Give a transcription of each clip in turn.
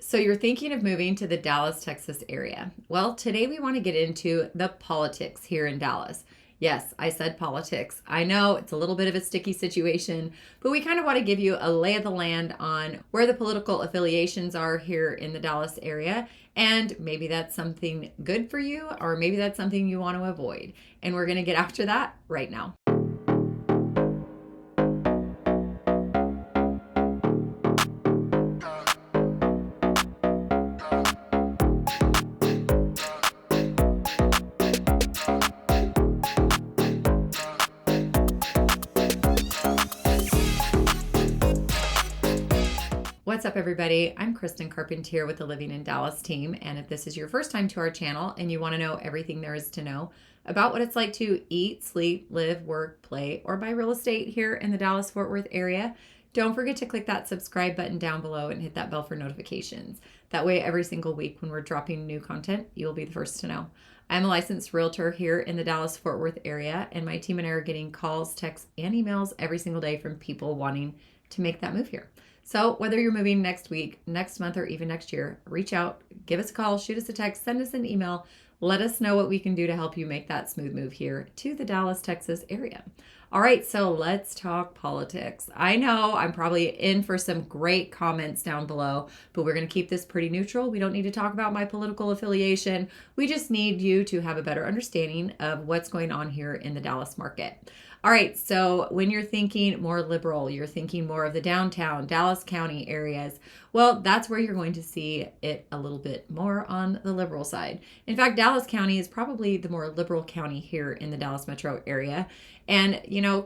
So you're thinking of moving to the Dallas, Texas area. Well, today we want to get into the politics here in Dallas. Yes, I said politics. I know it's a little bit of a sticky situation, but we kind of want to give you a lay of the land on where the political affiliations are here in the Dallas area. And maybe that's something good for you, or maybe that's something you want to avoid. And we're going to get after that right now. What's up, everybody? I'm Kristen Carpentier with the Living in Dallas team. And if this is your first time to our channel and you want to know everything there is to know about what it's like to eat, sleep, live, work, play, or buy real estate here in the Dallas-Fort Worth area, don't forget to click that subscribe button down below and hit that bell for notifications. That way, every single week when we're dropping new content, you'll be the first to know. I'm a licensed realtor here in the Dallas-Fort Worth area, and my team and I are getting calls, texts, and emails every single day from people wanting to make that move here. So whether you're moving next week, next month, or even next year, reach out, give us a call, shoot us a text, send us an email. Let us know what we can do to help you make that smooth move here to the Dallas, Texas area. All right, so let's talk politics. I know I'm probably in for some great comments down below, but we're going to keep this pretty neutral. We don't need to talk about my political affiliation. We just need you to have a better understanding of what's going on here in the Dallas market. All right, so when you're thinking more liberal, you're thinking more of the downtown, Dallas County areas. Well, that's where you're going to see it a little bit more on the liberal side. In fact, Dallas County is probably the more liberal county here in the Dallas metro area. And,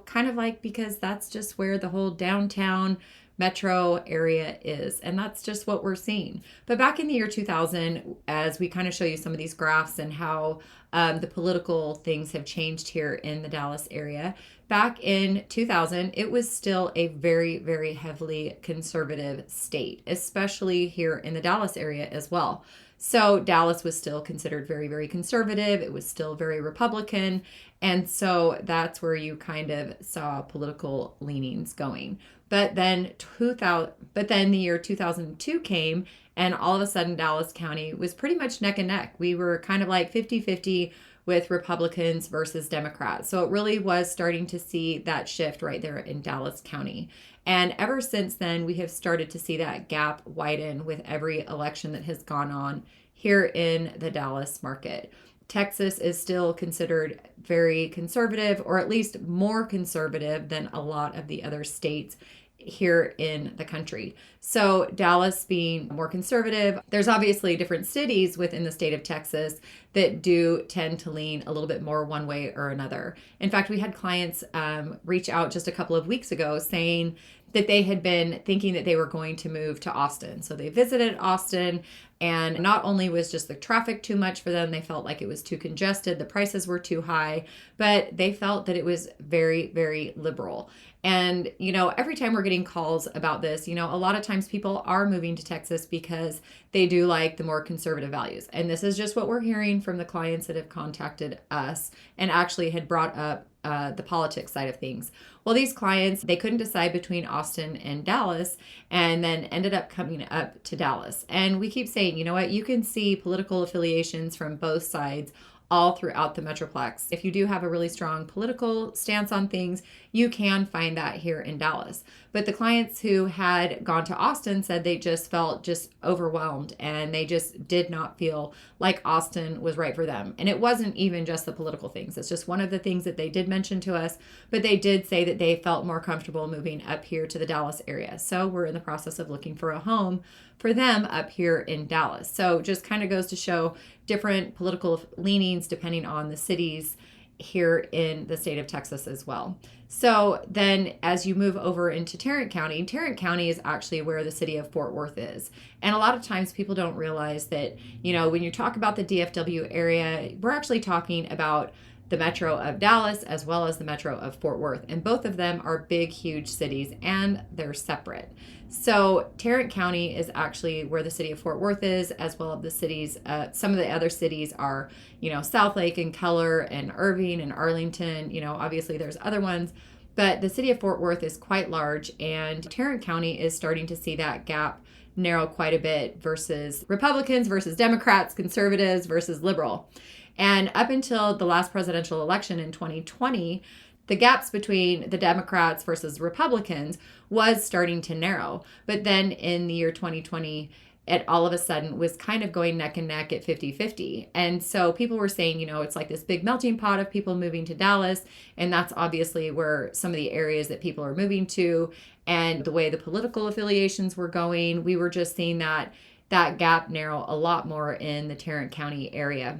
kind of like because that's just where the whole downtown metro area is. And that's just what we're seeing. But back in the year 2000, as we kind of show you some of these graphs and how the political things have changed here in the Dallas area, back in 2000, it was still a very, very heavily conservative state, especially here in the Dallas area as well. So Dallas was still considered very, very conservative. It was still very Republican. And so that's where you kind of saw political leanings going. But then the year 2002 came, and all of a sudden Dallas County was pretty much neck and neck. We were kind of like 50-50 with Republicans versus Democrats. So it really was starting to see that shift right there in Dallas County. And ever since then, we have started to see that gap widen with every election that has gone on here in the Dallas market. Texas is still considered very conservative, or at least more conservative than a lot of the other states here in the country. So Dallas being more conservative, there's obviously different cities within the state of Texas that do tend to lean a little bit more one way or another. In fact, we had clients reach out just a couple of weeks ago saying that they had been thinking that they were going to move to Austin. So they visited Austin, and not only was just the traffic too much for them, they felt like it was too congested, the prices were too high, but they felt that it was very, very liberal. And, every time we're getting calls about this, a lot of times people are moving to Texas because they do like the more conservative values. And this is just what we're hearing from the clients that have contacted us and actually had brought up the politics side of things. Well, these clients, they couldn't decide between Austin and Dallas, and then ended up coming up to Dallas. And we keep saying, you know what, you can see political affiliations from both sides all throughout the Metroplex. If you do have a really strong political stance on things, you can find that here in Dallas. But the clients who had gone to Austin said they just felt just overwhelmed, and they just did not feel like Austin was right for them. And it wasn't even just the political things. It's just one of the things that they did mention to us, but they did say that they felt more comfortable moving up here to the Dallas area. So we're in the process of looking for a home for them up here in Dallas. So just kind of goes to show different political leanings depending on the cities here in the state of Texas as well. So then as you move over into Tarrant County is actually where the city of Fort Worth is. And a lot of times people don't realize that, when you talk about the DFW area, we're actually talking about the metro of Dallas as well as the metro of Fort Worth. And both of them are big, huge cities, and they're separate. So Tarrant County is actually where the city of Fort Worth is, as well as the cities. Some of the other cities are, Southlake and Keller and Irving and Arlington. Obviously there's other ones, but the city of Fort Worth is quite large, and Tarrant County is starting to see that gap narrow quite a bit versus Republicans versus Democrats, conservatives versus liberal. And up until the last presidential election in 2020, the gaps between the Democrats versus Republicans was starting to narrow. But then in the year 2020, it all of a sudden was kind of going neck and neck at 50-50. And so people were saying, it's like this big melting pot of people moving to Dallas. And that's obviously where some of the areas that people are moving to, and the way the political affiliations were going, we were just seeing that gap narrow a lot more in the Tarrant County area.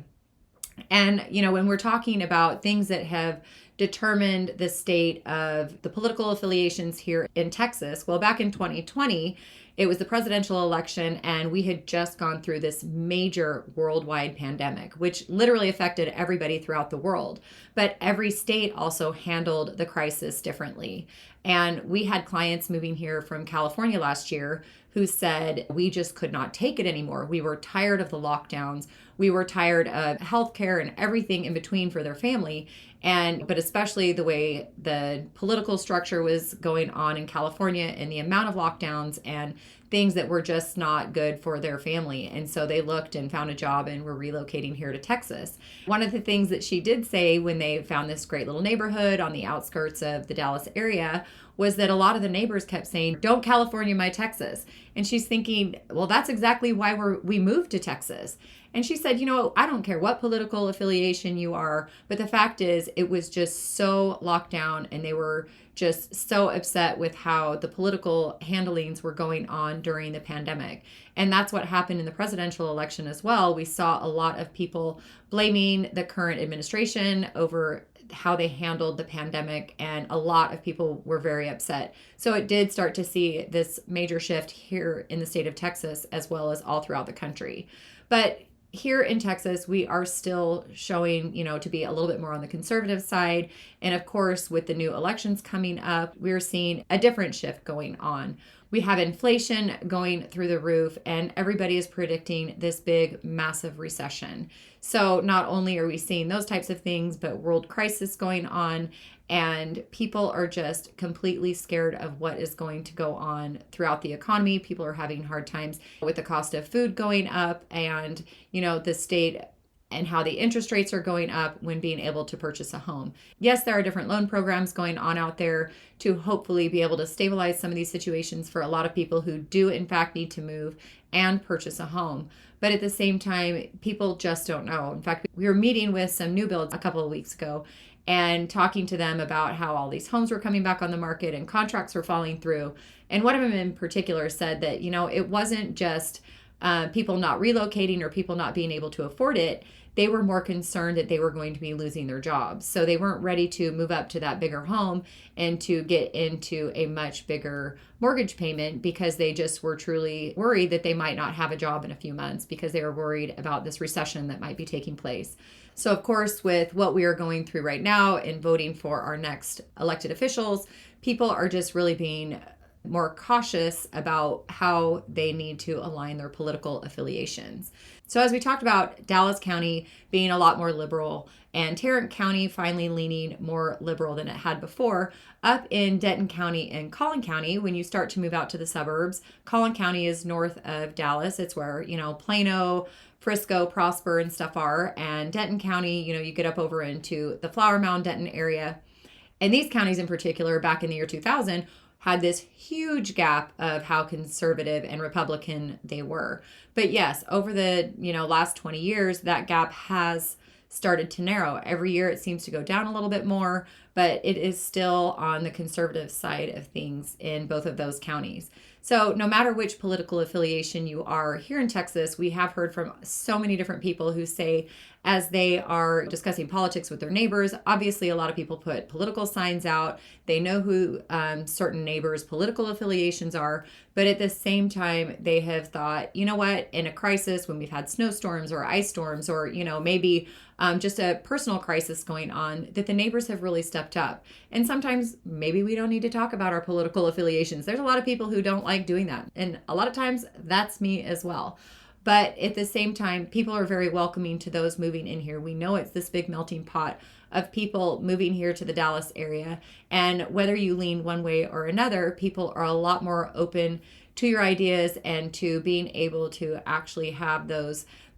And, when we're talking about things that have determined the state of the political affiliations here in Texas, well, back in 2020, it was the presidential election, and we had just gone through this major worldwide pandemic, which literally affected everybody throughout the world. But every state also handled the crisis differently. And we had clients moving here from California last year who said, we just could not take it anymore. We were tired of the lockdowns. We were tired of healthcare and everything in between for their family. But especially the way the political structure was going on in California, and the amount of lockdowns and things that were just not good for their family. And so they looked and found a job and were relocating here to Texas. One of the things that she did say when they found this great little neighborhood on the outskirts of the Dallas area was that a lot of the neighbors kept saying, "Don't California my Texas." And she's thinking, well, that's exactly why we moved to Texas. And she said, I don't care what political affiliation you are, but the fact is it was just so locked down, and they were just so upset with how the political handlings were going on during the pandemic. And that's what happened in the presidential election as well. We saw a lot of people blaming the current administration over how they handled the pandemic, and a lot of people were very upset. So it did start to see this major shift here in the state of Texas, as well as all throughout the country. But here in Texas, we are still showing, to be a little bit more on the conservative side. And of course, with the new elections coming up, we're seeing a different shift going on. We have inflation going through the roof, and everybody is predicting this big, massive recession. So not only are we seeing those types of things, but world crisis going on, and people are just completely scared of what is going to go on throughout the economy. People are having hard times with the cost of food going up, and, the state and how the interest rates are going up when being able to purchase a home. Yes, there are different loan programs going on out there to hopefully be able to stabilize some of these situations for a lot of people who do in fact need to move and purchase a home. But at the same time, people just don't know. In fact, we were meeting with some new builds a couple of weeks ago and talking to them about how all these homes were coming back on the market and contracts were falling through. And one of them in particular said that, it wasn't just people not relocating or people not being able to afford it. They were more concerned that they were going to be losing their jobs. So they weren't ready to move up to that bigger home and to get into a much bigger mortgage payment, because they just were truly worried that they might not have a job in a few months, because they were worried about this recession that might be taking place. So of course, with what we are going through right now in voting for our next elected officials, people are just really being more cautious about how they need to align their political affiliations. So as we talked about, Dallas County being a lot more liberal, and Tarrant County finally leaning more liberal than it had before. Up in Denton County and Collin County, when you start to move out to the suburbs, Collin County is north of Dallas. It's where, Plano, Frisco, Prosper, and stuff are. And Denton County, you get up over into the Flower Mound, Denton area. And these counties in particular, back in the year 2000, had this huge gap of how conservative and Republican they were. But yes, over the last 20 years, that gap has started to narrow. Every year it seems to go down a little bit more, but it is still on the conservative side of things in both of those counties. So no matter which political affiliation you are here in Texas, we have heard from so many different people who say, as they are discussing politics with their neighbors, obviously a lot of people put political signs out. They know who certain neighbors' political affiliations are. But at the same time, they have thought, you know what, in a crisis, when we've had snowstorms or ice storms, or, maybe just a personal crisis going on, that the neighbors have really stepped up. And sometimes maybe we don't need to talk about our political affiliations. There's a lot of people who don't like doing that. And a lot of times that's me as well. But at the same time, people are very welcoming to those moving in here. We know it's this big melting pot of people moving here to the Dallas area. And whether you lean one way or another, people are a lot more open to your ideas and to being able to actually have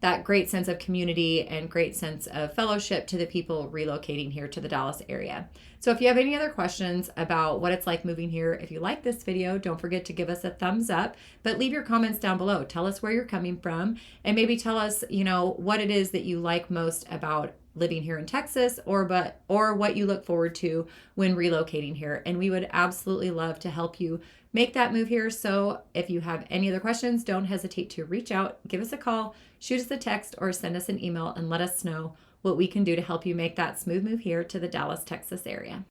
that great sense of community and great sense of fellowship to the people relocating here to the Dallas area. So if you have any other questions about what it's like moving here, if you like this video, don't forget to give us a thumbs up, but leave your comments down below. Tell us where you're coming from and maybe tell us, what it is that you like most about living here in Texas or what you look forward to when relocating here. And we would absolutely love to help you make that move here. So if you have any other questions, don't hesitate to reach out, give us a call, shoot us a text, or send us an email and let us know what we can do to help you make that smooth move here to the Dallas, Texas area.